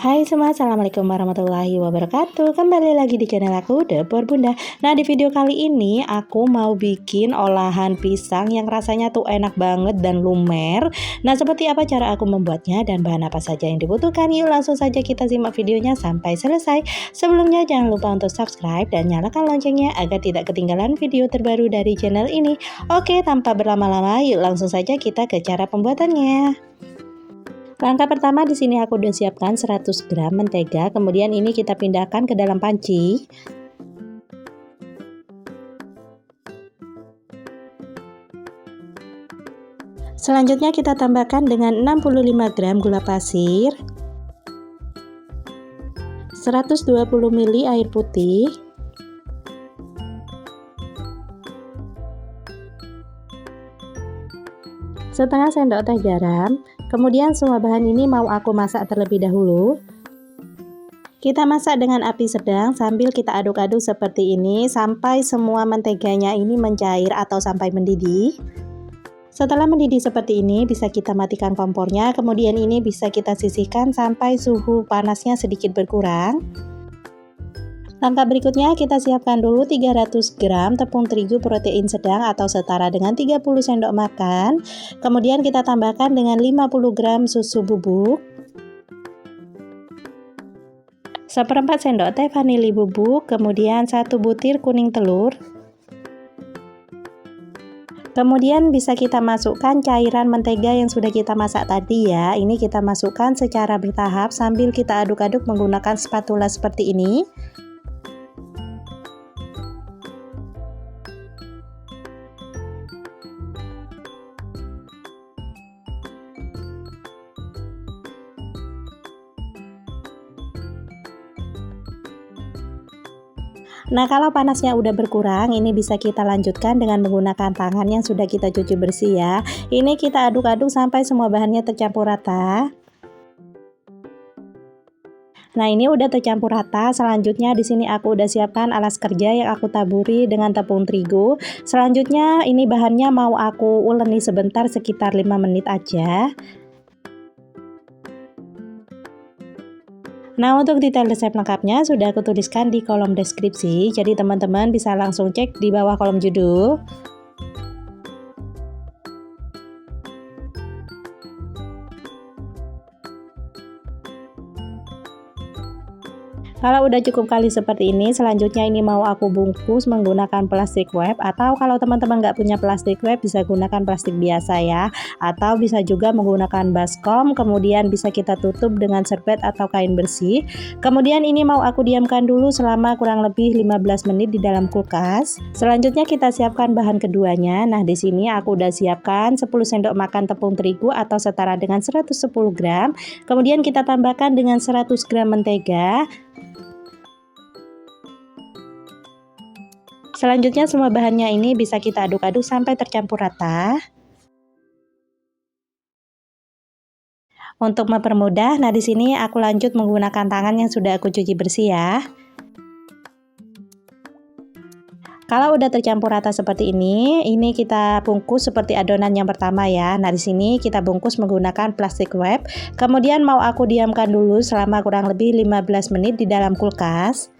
Hai semua, assalamualaikum warahmatullahi wabarakatuh. Kembali lagi di channel aku, Dapur Bunda. Nah, di video kali ini aku mau bikin olahan pisang yang rasanya tuh enak banget dan lumer. Nah, seperti apa cara aku membuatnya dan bahan apa saja yang dibutuhkan? Yuk langsung saja kita simak videonya sampai selesai. Sebelumnya jangan lupa untuk subscribe dan nyalakan loncengnya agar tidak ketinggalan video terbaru dari channel ini. Oke, tanpa berlama-lama, yuk langsung saja kita ke cara pembuatannya. Langkah pertama, di sini aku udah siapkan 100 gram mentega, kemudian ini kita pindahkan ke dalam panci. Selanjutnya kita tambahkan dengan 65 gram gula pasir, 120 ml air putih, setengah sendok teh garam. Kemudian semua bahan ini mau aku masak terlebih dahulu. Kita masak dengan api sedang sambil kita aduk-aduk seperti ini sampai semua menteganya ini mencair atau sampai mendidih. Setelah mendidih seperti ini bisa kita matikan kompornya, kemudian ini bisa kita sisihkan sampai suhu panasnya sedikit berkurang. Langkah berikutnya kita siapkan dulu 300 gram tepung terigu protein sedang atau setara dengan 30 sendok makan. Kemudian kita tambahkan dengan 50 gram susu bubuk, 1/4 sendok teh vanili bubuk, kemudian 1 butir kuning telur. Kemudian bisa kita masukkan cairan mentega yang sudah kita masak tadi ya. Ini kita masukkan secara bertahap sambil kita aduk-aduk menggunakan spatula seperti ini. Nah, kalau panasnya udah berkurang, ini bisa kita lanjutkan dengan menggunakan tangan yang sudah kita cuci bersih ya. Ini kita aduk-aduk sampai semua bahannya tercampur rata. Nah, ini udah tercampur rata. Selanjutnya di sini aku udah siapkan alas kerja yang aku taburi dengan tepung terigu. Selanjutnya ini bahannya mau aku uleni sebentar sekitar 5 menit aja. Nah, untuk detail resep lengkapnya sudah aku tuliskan di kolom deskripsi, jadi teman-teman bisa langsung cek di bawah kolom judul. Kalau udah cukup kali seperti ini, selanjutnya ini mau aku bungkus menggunakan plastik wrap, atau kalau teman-teman nggak punya plastik wrap bisa gunakan plastik biasa ya, atau bisa juga menggunakan baskom, kemudian bisa kita tutup dengan serbet atau kain bersih. Kemudian ini mau aku diamkan dulu selama kurang lebih 15 menit di dalam kulkas. Selanjutnya kita siapkan bahan keduanya. Nah, di sini aku udah siapkan 10 sendok makan tepung terigu atau setara dengan 110 gram. Kemudian kita tambahkan dengan 100 gram mentega. Selanjutnya semua bahannya ini bisa kita aduk-aduk sampai tercampur rata. Untuk mempermudah, nah di sini aku lanjut menggunakan tangan yang sudah aku cuci bersih ya. Kalau udah tercampur rata seperti ini kita bungkus seperti adonan yang pertama ya. Nah, di sini kita bungkus menggunakan plastik wrap. Kemudian mau aku diamkan dulu selama kurang lebih 15 menit di dalam kulkas.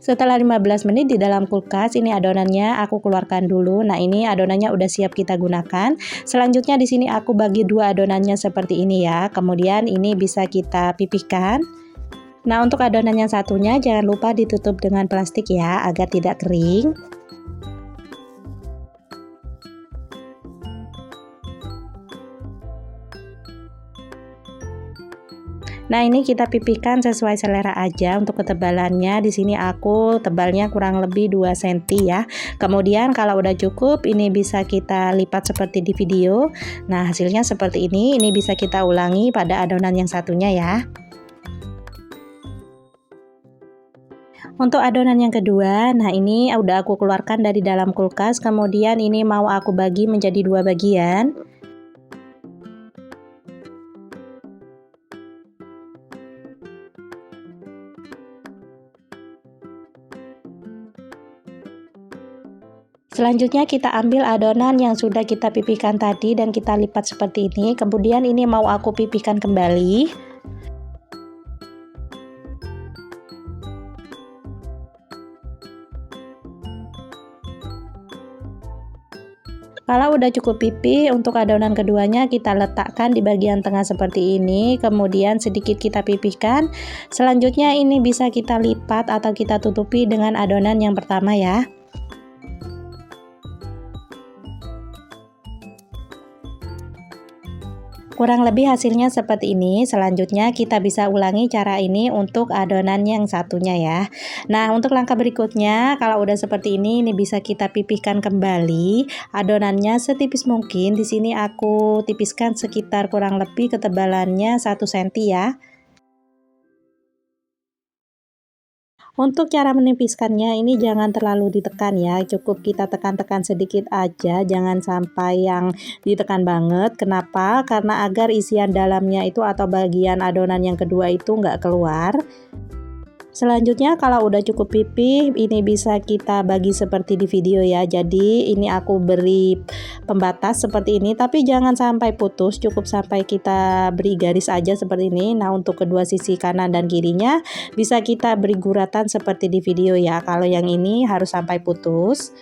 Setelah 15 menit di dalam kulkas, ini adonannya aku keluarkan dulu. Nah, ini adonannya udah siap kita gunakan. Selanjutnya di sini aku bagi dua adonannya seperti ini ya. Kemudian ini bisa kita pipihkan. Nah, untuk adonan yang satunya jangan lupa ditutup dengan plastik ya agar tidak kering. Nah, ini kita pipihkan sesuai selera aja untuk ketebalannya. Di sini aku tebalnya kurang lebih 2 cm ya. Kemudian kalau udah cukup, ini bisa kita lipat seperti di video. Nah, hasilnya seperti ini. Ini bisa kita ulangi pada adonan yang satunya ya. Untuk adonan yang kedua, nah ini udah aku keluarkan dari dalam kulkas. Kemudian ini mau aku bagi menjadi dua bagian. Selanjutnya kita ambil adonan yang sudah kita pipihkan tadi dan kita lipat seperti ini. Kemudian ini mau aku pipihkan kembali. Kalau udah cukup pipih, untuk adonan keduanya kita letakkan di bagian tengah seperti ini, kemudian sedikit kita pipihkan. Selanjutnya ini bisa kita lipat atau kita tutupi dengan adonan yang pertama ya. Kurang lebih hasilnya seperti ini. Selanjutnya kita bisa ulangi cara ini untuk adonan yang satunya ya. Nah, untuk langkah berikutnya kalau udah seperti ini bisa kita pipihkan kembali adonannya setipis mungkin. Di sini aku tipiskan sekitar kurang lebih ketebalannya 1 cm ya. Untuk cara menipiskannya ini jangan terlalu ditekan ya, cukup kita tekan-tekan sedikit aja, jangan sampai yang ditekan banget. Kenapa? Karena agar isian dalamnya itu atau bagian adonan yang kedua itu nggak keluar. Selanjutnya kalau udah cukup pipih, ini bisa kita bagi seperti di video ya. Jadi ini aku beri pembatas seperti ini, tapi jangan sampai putus, cukup sampai kita beri garis aja seperti ini. Nah, untuk kedua sisi kanan dan kirinya bisa kita beri guratan seperti di video ya. Kalau yang ini harus sampai putus.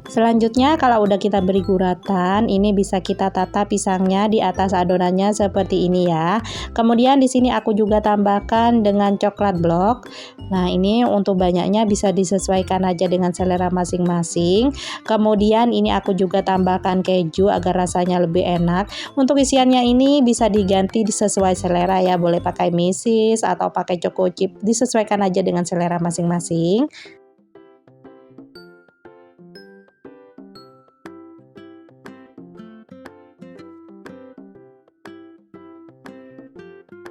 Selanjutnya kalau udah kita beri guratan, ini bisa kita tata pisangnya di atas adonannya seperti ini ya. Kemudian di sini aku juga tambahkan dengan coklat blok. Nah, ini untuk banyaknya bisa disesuaikan aja dengan selera masing-masing. Kemudian ini aku juga tambahkan keju agar rasanya lebih enak. Untuk isiannya ini bisa diganti sesuai selera ya, boleh pakai mesis atau pakai choco chip, disesuaikan aja dengan selera masing-masing.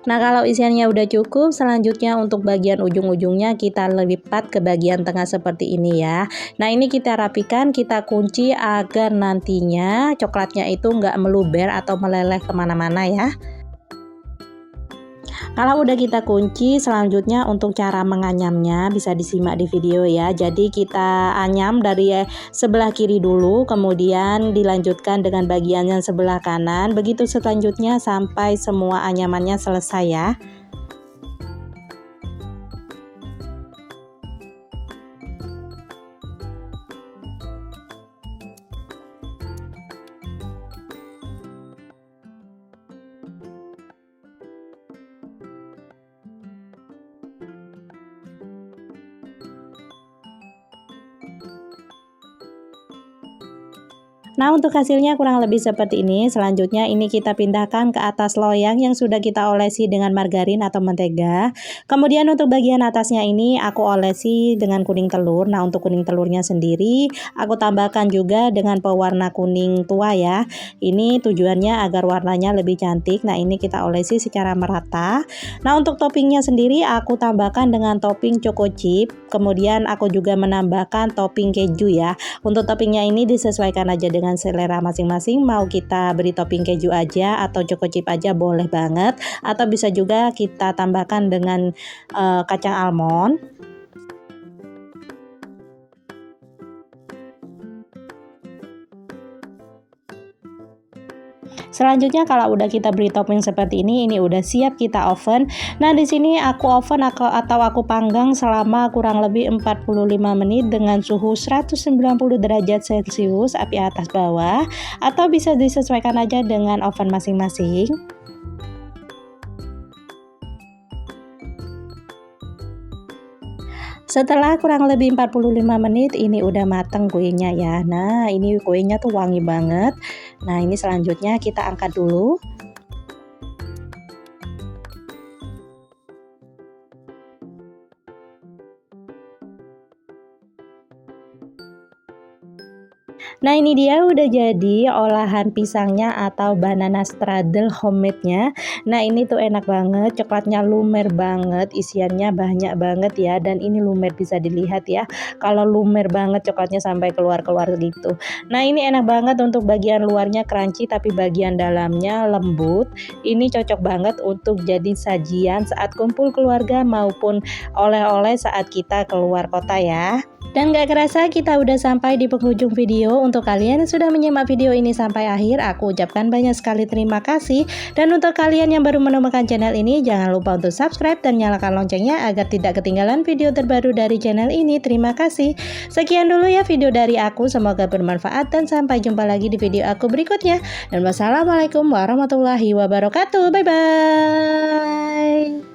Nah, kalau isiannya udah cukup, selanjutnya untuk bagian ujung-ujungnya kita lipat ke bagian tengah seperti ini ya. Nah, ini kita rapikan, kita kunci agar nantinya coklatnya itu nggak meluber atau meleleh kemana-mana ya. Kalau udah kita kunci, selanjutnya untuk cara menganyamnya bisa disimak di video ya. Jadi kita anyam dari sebelah kiri dulu, kemudian dilanjutkan dengan bagian yang sebelah kanan. Begitu selanjutnya sampai semua anyamannya selesai ya. Nah, untuk hasilnya kurang lebih seperti ini. Selanjutnya ini kita pindahkan ke atas loyang yang sudah kita olesi dengan margarin atau mentega. Kemudian untuk bagian atasnya ini aku olesi dengan kuning telur. Nah, untuk kuning telurnya sendiri aku tambahkan juga dengan pewarna kuning tua ya. Ini tujuannya agar warnanya lebih cantik. Nah, ini kita olesi secara merata. Nah, untuk toppingnya sendiri aku tambahkan dengan topping choco chip. Kemudian aku juga menambahkan topping keju ya. Untuk toppingnya ini disesuaikan aja dengan selera masing-masing, mau kita beri topping keju aja atau choco chip aja boleh banget, atau bisa juga kita tambahkan dengan kacang almond. Selanjutnya kalau udah kita beri topping seperti ini udah siap kita oven. Nah, di sini aku oven atau aku panggang selama kurang lebih 45 menit dengan suhu 190 derajat Celcius, api atas bawah, atau bisa disesuaikan aja dengan oven masing-masing. Setelah kurang lebih 45 menit ini udah matang kuenya ya. Nah, ini kuenya tuh wangi banget. Nah, ini selanjutnya kita angkat dulu. Nah ini dia udah jadi olahan pisangnya atau banana strudel homemade-nya. Nah ini tuh enak banget, coklatnya lumer banget, isiannya banyak banget ya. Dan ini lumer, bisa dilihat ya, kalau lumer banget coklatnya sampai keluar-keluar gitu. Nah ini enak banget, untuk bagian luarnya crunchy tapi bagian dalamnya lembut. Ini cocok banget untuk jadi sajian saat kumpul keluarga maupun oleh-oleh saat kita keluar kota ya. Dan gak kerasa kita udah sampai di penghujung video. Untuk kalian yang sudah menyimak video ini sampai akhir, aku ucapkan banyak sekali terima kasih. Dan untuk kalian yang baru menemukan channel ini, jangan lupa untuk subscribe dan nyalakan loncengnya agar tidak ketinggalan video terbaru dari channel ini. Terima kasih. Sekian dulu ya video dari aku, semoga bermanfaat dan sampai jumpa lagi di video aku berikutnya. Dan wassalamualaikum warahmatullahi wabarakatuh. Bye bye.